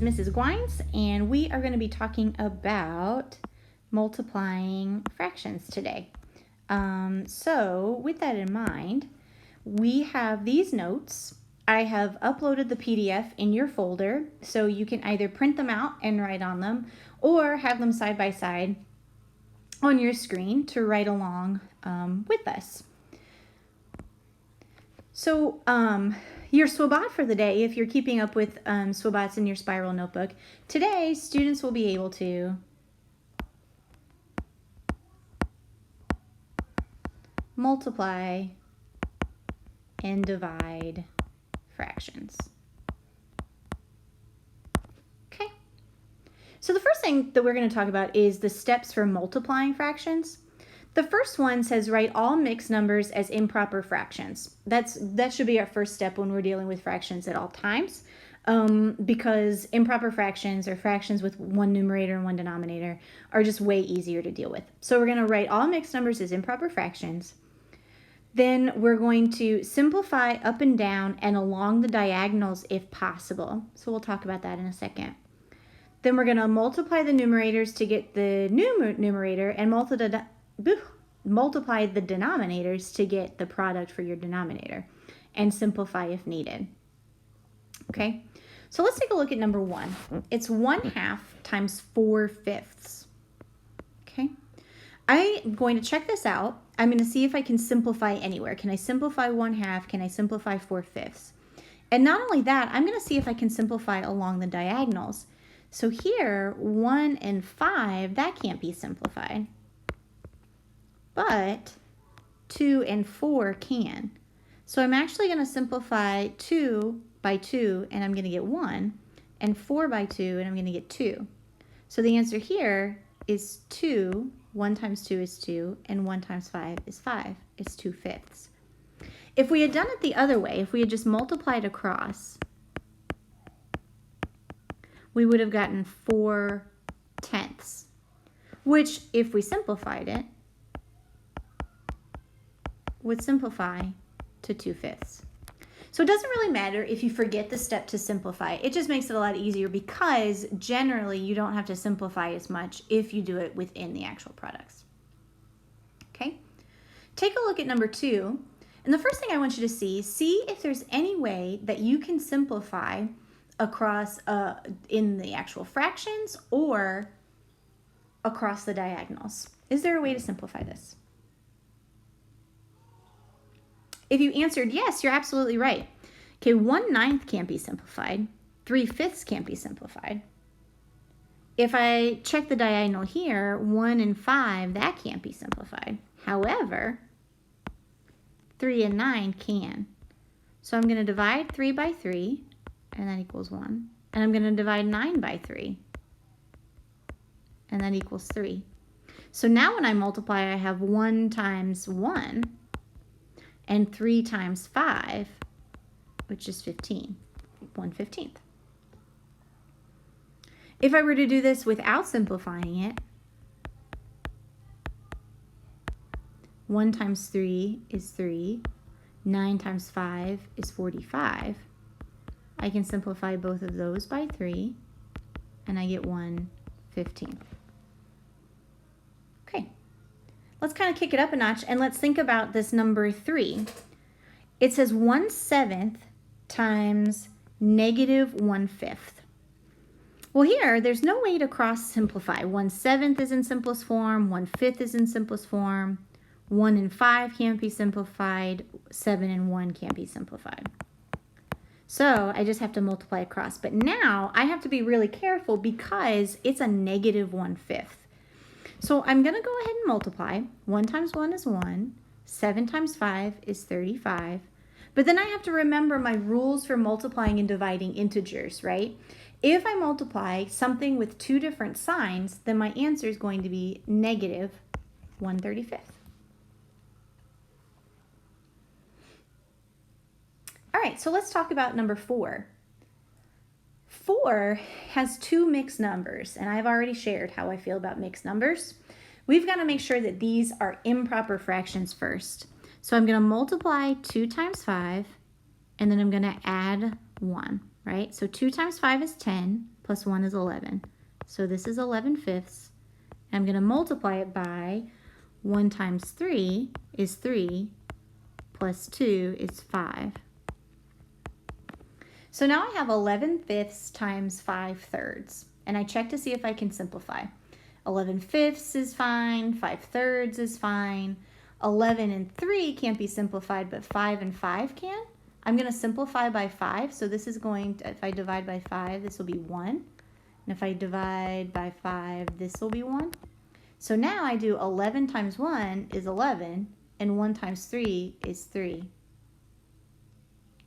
Mrs. Gwines, and we are going to be talking about multiplying fractions today. So with that in mind, we have these notes. I have uploaded the PDF in your folder, so you can either print them out and write on them, or have them side by side on your screen to write along with us. So your SWOBOT for the day, if you're keeping up with SWOBOTs in your Spiral notebook, today students will be able to multiply and divide fractions. Okay. So the first thing that we're going to talk about is the steps for multiplying fractions. The first one says write all mixed numbers as improper fractions. That should be our first step when we're dealing with fractions at all times, because improper fractions, or fractions with one numerator and one denominator, are just way easier to deal with. So we're going to write all mixed numbers as improper fractions. Then we're going to simplify up and down and along the diagonals if possible. So we'll talk about that in a second. Then we're going to multiply the numerators to get the numerator and multiply the denominators to get the product for your denominator, and simplify if needed. Okay, so let's take a look at number 1. It's 1/2 times 4/5. Okay, I'm going to check this out. I'm going to see if I can simplify anywhere. Can I simplify 1/2? Can I simplify 4/5? And not only that, I'm going to see if I can simplify along the diagonals. So here, 1 and 5, that can't be simplified. But 2 and 4 can. So I'm actually going to simplify 2 by 2, and I'm going to get 1, and 4 by 2, and I'm going to get 2. So the answer here is 2. 1 times 2 is 2, and 1 times 5 is 5. It's 2/5. If we had done it the other way, if we had just multiplied across, we would have gotten 4/10, which, if we simplified it, would simplify to 2/5. So it doesn't really matter if you forget the step to simplify. It just makes it a lot easier, because generally you don't have to simplify as much if you do it within the actual products. Okay, take a look at number 2. And the first thing I want you to see if there's any way that you can simplify across in the actual fractions or across the diagonals. Is there a way to simplify this? If you answered yes, you're absolutely right. Okay, 1/9 can't be simplified. 3/5 can't be simplified. If I check the diagonal here, 1 and 5, that can't be simplified. However, 3 and 9 can. So I'm going to divide 3 by 3, and that equals 1. And I'm going to divide 9 by 3, and that equals 3. So now when I multiply, I have 1 times 1, and 3 times 5, which is 15, 1/15. If I were to do this without simplifying it, 1 times 3 is 3, 9 times 5 is 45. I can simplify both of those by 3, and I get 1/15. Okay. Let's kind of kick it up a notch, and let's think about this number 3. It says 1/7 times -1/5. Well, here, there's no way to cross simplify. 1/7 is in simplest form, 1/5 is in simplest form, 1 and 5 can't be simplified, 7 and 1 can't be simplified. So I just have to multiply across. But now I have to be really careful, because it's a -1/5. So I'm going to go ahead and multiply. 1 times 1 is 1. 7 times 5 is 35. But then I have to remember my rules for multiplying and dividing integers, right? If I multiply something with 2 different signs, then my answer is going to be -1/35. All right, so let's talk about number 4. 4 has 2 mixed numbers, and I've already shared how I feel about mixed numbers. We've got to make sure that these are improper fractions first. So I'm going to multiply 2 times 5, and then I'm going to add 1, right? So 2 times 5 is 10, plus 1 is 11. So this is 11/5. I'm going to multiply it by 1 times 3 is 3, plus 2 is 5. So now I have 11/5 times 5/3, and I check to see if I can simplify. 11/5 is fine, 5/3 is fine. 11 and 3 can't be simplified, but 5 and 5 can. I'm going to simplify by 5, so this is going to, if I divide by 5, this will be 1. And if I divide by 5, this will be 1. So now I do 11 times 1 is 11, and 1 times 3 is 3.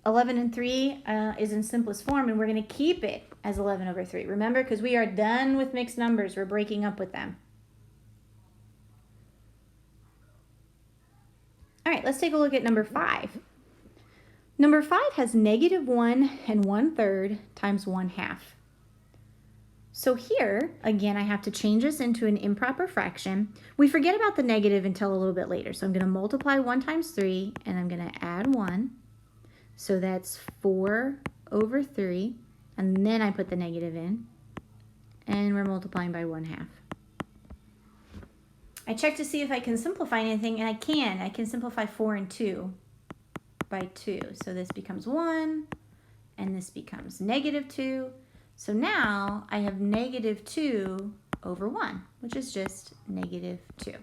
11 and 3 is in simplest form, and we're going to keep it as 11/3. Remember, because we are done with mixed numbers. We're breaking up with them. All right, let's take a look at number 5. Number 5 has -1 and 1/3 times 1/2. So here, again, I have to change this into an improper fraction. We forget about the negative until a little bit later. So I'm going to multiply 1 times 3, and I'm going to add 1. So that's 4/3, and then I put the negative in, and we're multiplying by 1/2. I check to see if I can simplify anything, and I can. I can simplify 4 and 2 by 2. So this becomes 1, and this becomes -2. So now I have -2/1, which is just -2.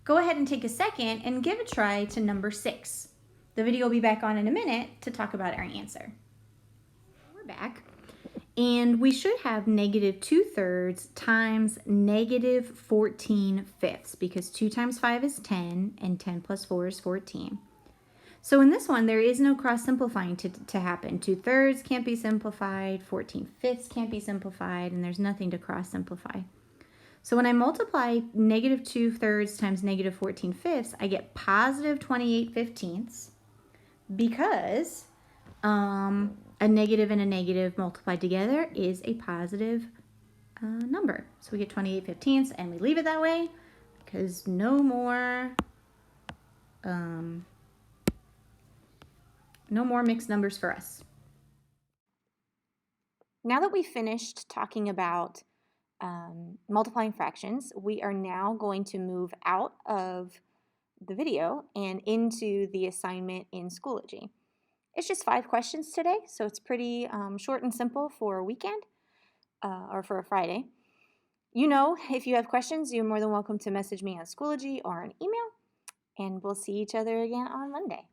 Go ahead and take a second and give a try to number 6. The video will be back on in a minute to talk about our answer. We're back, and we should have -2/3 times -14/5, because 2 times 5 is 10, and 10 plus 4 is 14. So in this one, there is no cross simplifying to happen. 2/3 can't be simplified, 14/5 can't be simplified, and there's nothing to cross simplify. So when I multiply -2/3 times -14/5, I get positive 28/15, because a negative and a negative multiplied together is a positive number. So we get 28/15, and we leave it that way because no more mixed numbers for us. Now that we've finished talking about multiplying fractions, we are now going to move out of the video and into the assignment in Schoology. It's just 5 questions today, so it's pretty short and simple for a weekend or for a Friday. You know, if you have questions, you're more than welcome to message me on Schoology or an email, and we'll see each other again on Monday.